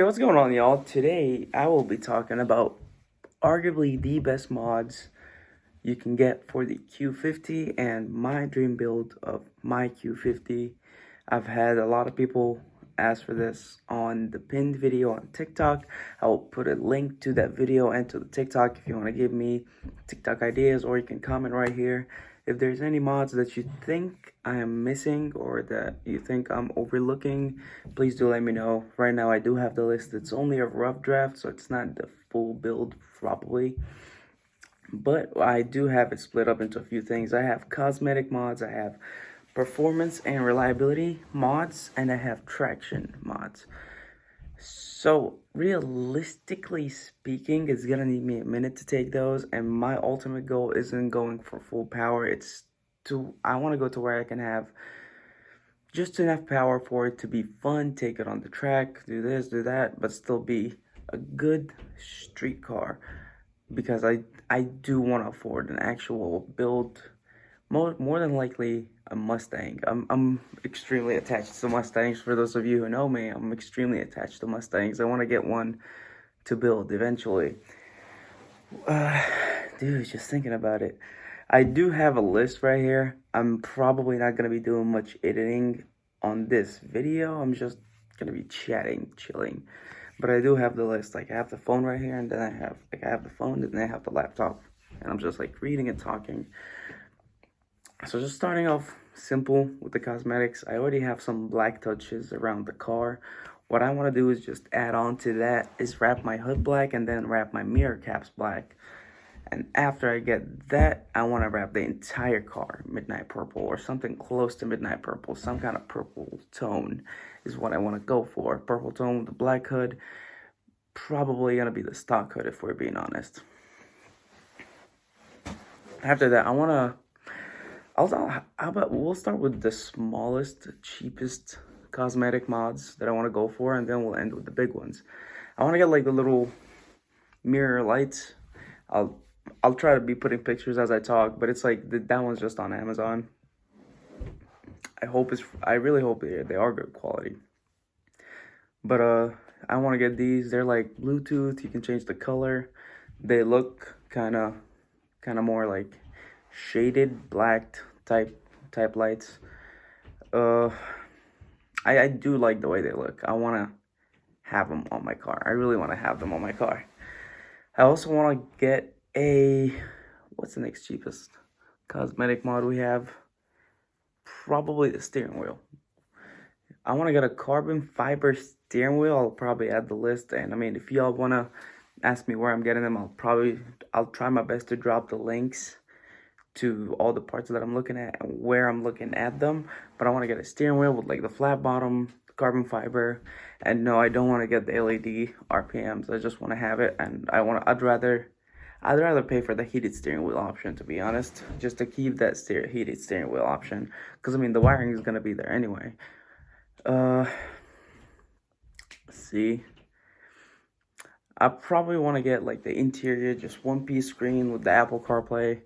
Hey, what's going on, y'all? Today I will be talking about arguably the best mods you can get for the Q50 and my dream build of my Q50. I've had a lot of people ask for this on the pinned video on TikTok. I will put a link to that video and to the TikTok if you want to give me TikTok ideas, or you can comment right here. If there's any mods that you think I am missing or that you think I'm overlooking, please do let me know. Right now I do have the list. It's only a rough draft, so it's not the full build probably. But I do have it split up into a few things. I have cosmetic mods, I have performance and reliability mods, and I have traction mods. So realistically speaking, it's gonna need me a minute to take those, and my ultimate goal isn't going for full power. I want to go to where I can have just enough power for it to be fun, take it on the track, do this, do that, but still be a good street car, because I do want to afford an actual build, more than likely a Mustang. I'm extremely attached to Mustangs. For those of you who know me, I'm extremely attached to Mustangs. I want to get one to build eventually. Uh, Dude, just thinking about it. I do have a list right here. I'm probably not gonna be doing much editing on this video. I'm just gonna be chatting, chilling. But I do have the list. Like, I have the phone right here, and then I have the phone, and then I have the laptop, and I'm just like reading and talking. So just starting off simple with the cosmetics. I already have some black touches around the car. What I want to do is just add on to that is wrap my hood black and then wrap my mirror caps black. And after I get that, I want to wrap the entire car midnight purple or something close to midnight purple. Some kind of purple tone is what I want to go for. Purple tone with the black hood. Probably going to be the stock hood if we're being honest. After that, how about we'll start with the smallest, cheapest cosmetic mods that I want to go for, and then we'll end with the big ones. I want to get like the little mirror lights. I'll try to be putting pictures as I talk, but it's like that one's just on Amazon. I really hope they are good quality. But I want to get these. They're like Bluetooth. You can change the color. They look kind of more like shaded black type lights. Uh, I do like the way they look. I want to have them on my car. I really want to have them on my car. I also want to get what's the next cheapest cosmetic mod we have? Probably the steering wheel. I want to get a carbon fiber steering wheel. I'll probably add the list. And I mean, if y'all want to ask me where I'm getting them, I'll try my best to drop the links to all the parts that I'm looking at and where I'm looking at them. But I want to get a steering wheel with like the flat bottom, carbon fiber. And no, I don't want to get the LED RPMs. I just want to have it, and I'd rather pay for the heated steering wheel option, to be honest, just to keep that heated steering wheel option, because I mean the wiring is gonna be there anyway. Uh, let's see. I probably want to get like the interior, just one piece screen with the Apple CarPlay,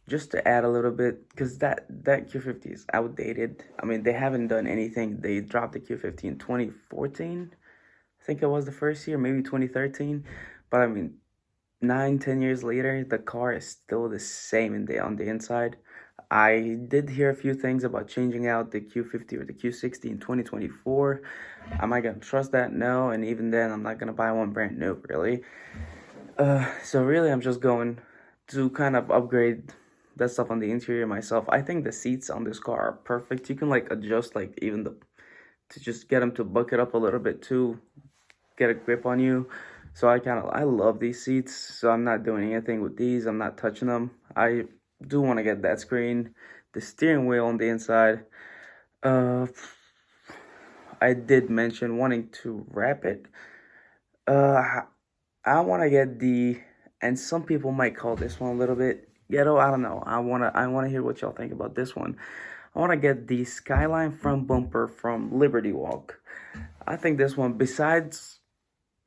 just to add a little bit, because that Q50 is outdated. I mean, they haven't done anything. They dropped the Q50 in 2014. I think it was the first year, maybe 2013. But I mean, 9, 10 years later, the car is still the same on the inside. I did hear a few things about changing out the Q50 or the Q60 in 2024. Am I gonna trust that? No, and even then, I'm not gonna buy one brand new, really. So really, I'm just going to kind of upgrade that stuff on the interior myself. I think the seats on this car are perfect. You can like adjust like even to just get them to bucket up a little bit too, get a grip on you. So I love these seats, so I'm not doing anything with these. I'm not touching them. I do want to get that screen, the steering wheel on the inside. Uh, I did mention wanting to wrap it. Uh, I want to get and some people might call this one a little bit ghetto. I don't know. I wanna hear what y'all think about this one. I want to get the Skyline front bumper from Liberty Walk. I think this one, besides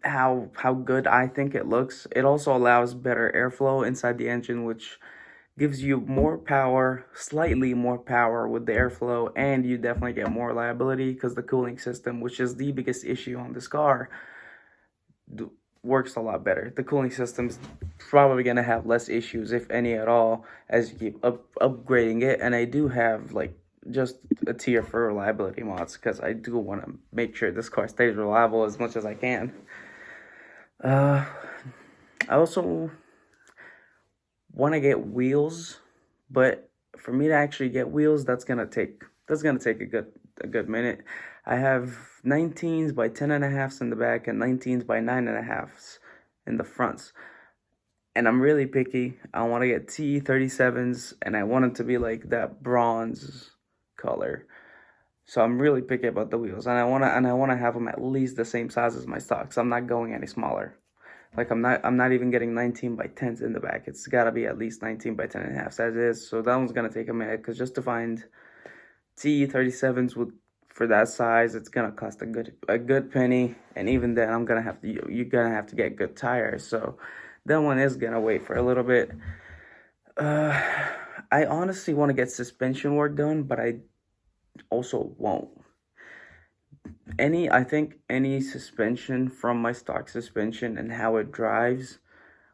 how good I think it looks, it also allows better airflow inside the engine, which gives you more power, slightly more power with the airflow, and you definitely get more reliability because the cooling system, which is the biggest issue on this car, works a lot better. The cooling system's probably gonna have less issues, if any at all, as you keep upgrading it. And I do have like just a tier for reliability mods because I do want to make sure this car stays reliable as much as I can. Uh, I also want to get wheels, but for me to actually get wheels, that's gonna take a good minute. I have 19s by 10.5s in the back and 19s by 9.5s in the fronts. And I'm really picky. I want to get T37s, and I want them to be like that bronze color. So I'm really picky about the wheels, and I wanna have them at least the same size as my stocks. I'm not going any smaller. Like I'm not even getting 19 by 10s in the back. It's gotta be at least 19 by 10.5s as is. So that one's gonna take a minute because just to find T37s with for that size, it's gonna cost a good penny. And even then, you're gonna have to get good tires. So that one is gonna wait for a little bit. Uh, I honestly want to get suspension work done, but I also won't. I think any suspension from my stock suspension and how it drives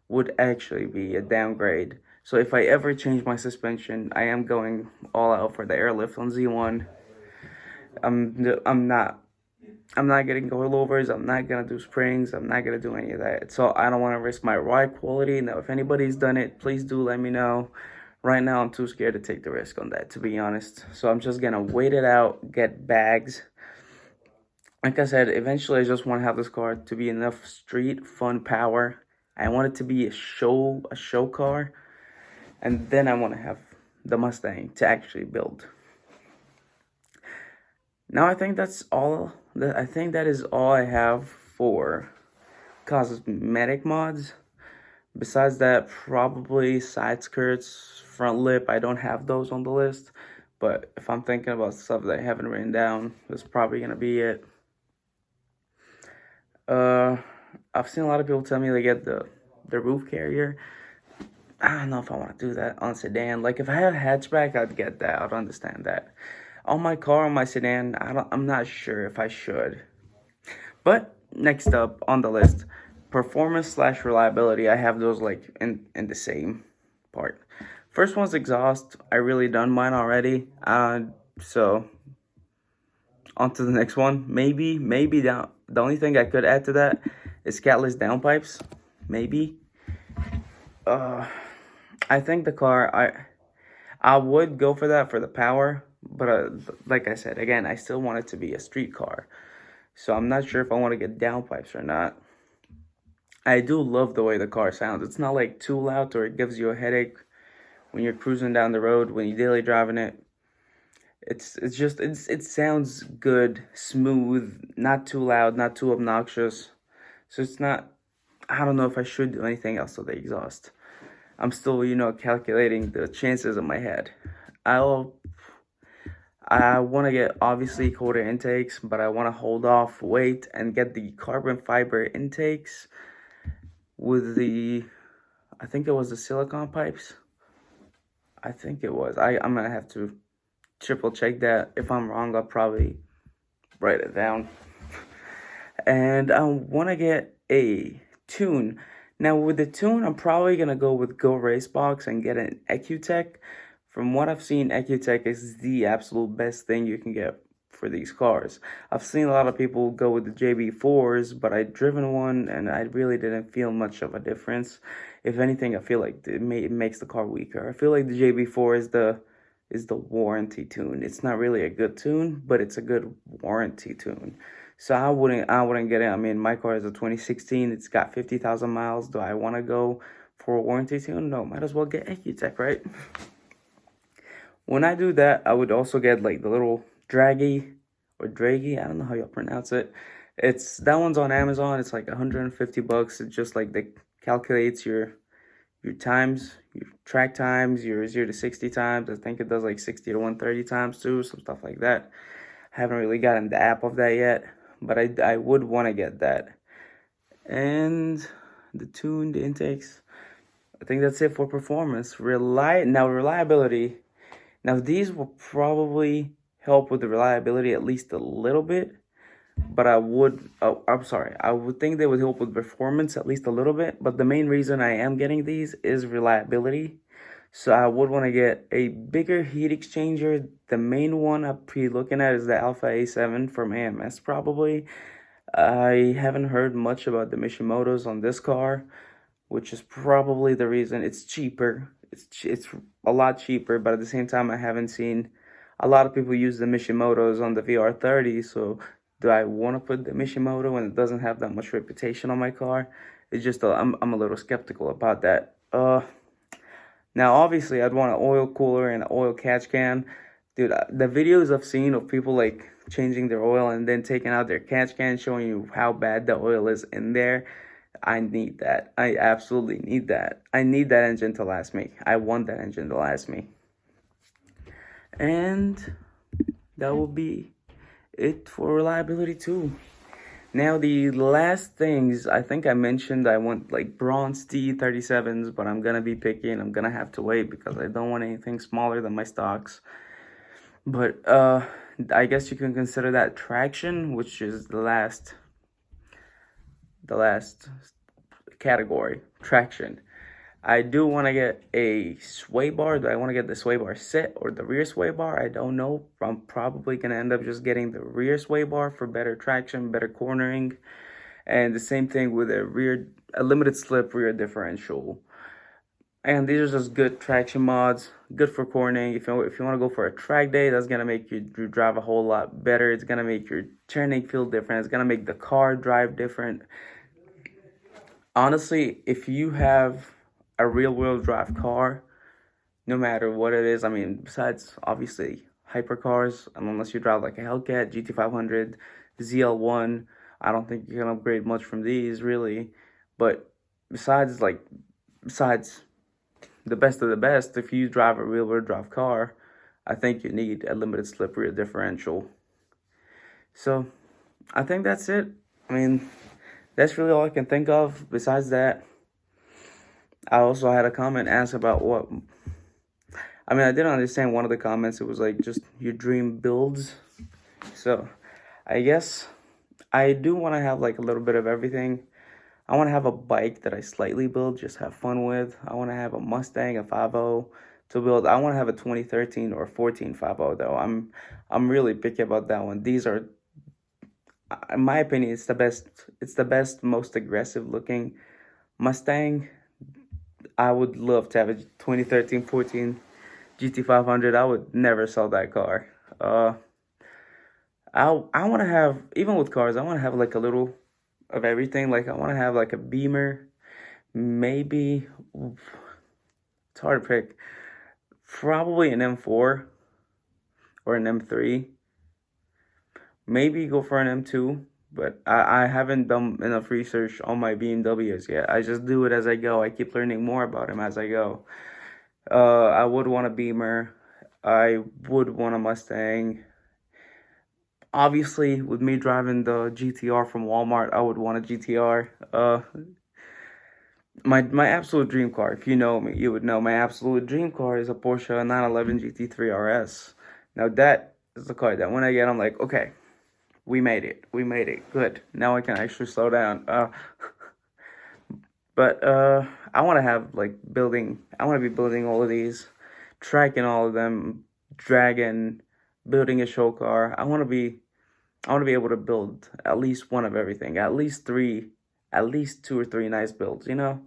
would actually be a downgrade. So if I ever change my suspension, I am going all out for the airlift on Z1. I'm not getting coilovers. I'm not gonna do springs. I'm not gonna do any of that. So I don't want to risk my ride quality. Now, if anybody's done it, please do let me know. Right now, I'm too scared to take the risk on that, to be honest. So I'm just gonna wait it out, get bags. Like I said, eventually I just want to have this car to be enough street fun power. I want it to be a show car, and then I want to have the Mustang to actually build. Now I think that's all. I think that is all I have for cosmetic mods. Besides that, probably side skirts, front lip. I don't have those on the list, but if I'm thinking about stuff that I haven't written down, that's probably gonna be it. Uh, I've seen a lot of people tell me they get the roof carrier. I don't know if I want to do that on sedan. Like if I had a hatchback, I'd get that. I'd understand that. On my car, on my sedan, I'm not sure if I should. But next up on the list, performance slash reliability. I have those like in the same part. First one's exhaust. I really done mine already. So on to the next one. Maybe down. The only thing I could add to that is catless downpipes. Maybe. I think the car. I would go for that for the power, but like I said again, I still want it to be a street car. So I'm not sure if I want to get downpipes or not. I do love the way the car sounds. It's not like too loud or it gives you a headache when you're cruising down the road when you're daily driving it. It sounds good, smooth, not too loud, not too obnoxious. So it's not. I don't know if I should do anything else to the exhaust. I'm still, calculating the chances in my head. I'll I want to get obviously colder intakes, but I want to hold off, wait, and get the carbon fiber intakes with I think it was the silicone pipes. I think it was. I'm going to have to triple check that. If I'm wrong, I'll probably write it down. And I want to get a tune. Now, with the tune, I'm probably going to go with Go Racebox and get an EcuTech. From what I've seen, EcuTech is the absolute best thing you can get for these cars. I've seen a lot of people go with the JB4s, but I've driven one and I really didn't feel much of a difference. If anything, I feel like it makes the car weaker. I feel like the JB4 is the warranty tune. It's not really a good tune, but it's a good warranty tune. So I wouldn't get it. I mean, my car is a 2016. It's got 50,000 miles. Do I want to go for a warranty tune? No, might as well get EcuTech, right? When I do that, I would also get like the little Draggy or Draggy. I don't know how y'all pronounce it. That one's on Amazon. It's like $150. It's just like they calculates your times, your track times, your 0 to 60 times. I think it does like 60 to 130 times too, some stuff like that. I haven't really gotten the app of that yet, but I would want to get that. And the tune, the intakes. I think that's it for performance. Reliability. Now, these will probably help with the reliability at least a little bit, but I would think they would help with performance at least a little bit. But the main reason I am getting these is reliability. So I would want to get a bigger heat exchanger. The main one I'd be looking at is the Alpha A7 from AMS probably. I haven't heard much about the Mishimoto's on this car, which is probably the reason it's cheaper. It's a lot cheaper, but at the same time, I haven't seen a lot of people use the Mishimoto's on the VR30. So, do I want to put the Mishimoto when it doesn't have that much reputation on my car? It's just I'm a little skeptical about that. Now obviously I'd want an oil cooler and an oil catch can. Dude, the videos I've seen of people like changing their oil and then taking out their catch can, showing you how bad the oil is in there. I need that. I absolutely need that. I need that engine to last me. I want that engine to last me. And that will be it for reliability too. Now the last things, I think I mentioned I want like bronze T37s, but I'm gonna be picky and I'm gonna have to wait because I don't want anything smaller than my stocks. But I guess you can consider that traction, which is the last category, traction. I do want to get a sway bar. Do I want to get the sway bar set or the rear sway bar? I don't know. I'm probably going to end up just getting the rear sway bar for better traction, better cornering. And the same thing with a limited slip rear differential. And these are just good traction mods, good for cornering. If you want to go for a track day, that's going to make you drive a whole lot better. It's going to make your turning feel different. It's going to make the car drive different. Honestly, if you have a real-wheel drive car, no matter what it is, I mean, besides obviously hypercars, unless you drive like a Hellcat, GT500, ZL1, I don't think you can upgrade much from these really. But besides the best of the best, if you drive a real-wheel drive car, I think you need a limited slip rear differential. So I think that's it. I mean, that's really all I can think of. Besides that, I also had a comment asked about what, I mean, I didn't understand one of the comments. It was like just your dream builds. So I guess I do want to have like a little bit of everything. I want to have a bike that I slightly build, just have fun with. I want to have a Mustang, a 5.0 to build. I want to have a 2013 or 14 5.0 though. I'm really picky about that one. These are, in my opinion, it's the best, most aggressive looking Mustang. I would love to have a 2013, 14 GT500. I would never sell that car. I want to have, even with cars, I want to have like a little of everything. Like I want to have like a Beamer, maybe, it's hard to pick. Probably an M4 or an M3. Maybe go for an M2. But I haven't done enough research on my BMWs yet. I just do it as I go. I keep learning more about them as I go. I would want a Beamer. I would want a Mustang. Obviously, with me driving the GTR from Walmart, I would want a GTR. My absolute dream car, if you know me, you would know my absolute dream car is a Porsche 911 GT3 RS. Now that is the car that when I get, I'm like, okay. We made it. We made it. Good. Now I can actually slow down. But I want to have like I want to be building all of these, tracking all of them, dragging, building a show car. I want to be able to build at least one of everything. At least two or three nice builds, you know?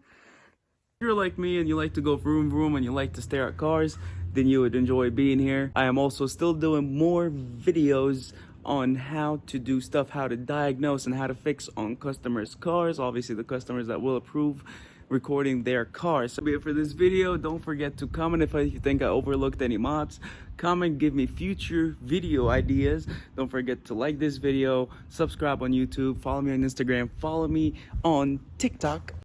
If you're like me and you like to go vroom vroom and you like to stare at cars, then you would enjoy being here. I am also still doing more videos on how to do stuff, how to diagnose and how to fix on customers' cars. Obviously the customers that will approve recording their cars. So for this video, don't forget to comment if you think I overlooked any mods. Comment, give me future video ideas. Don't forget to like this video, subscribe on YouTube, follow me on Instagram, follow me on TikTok.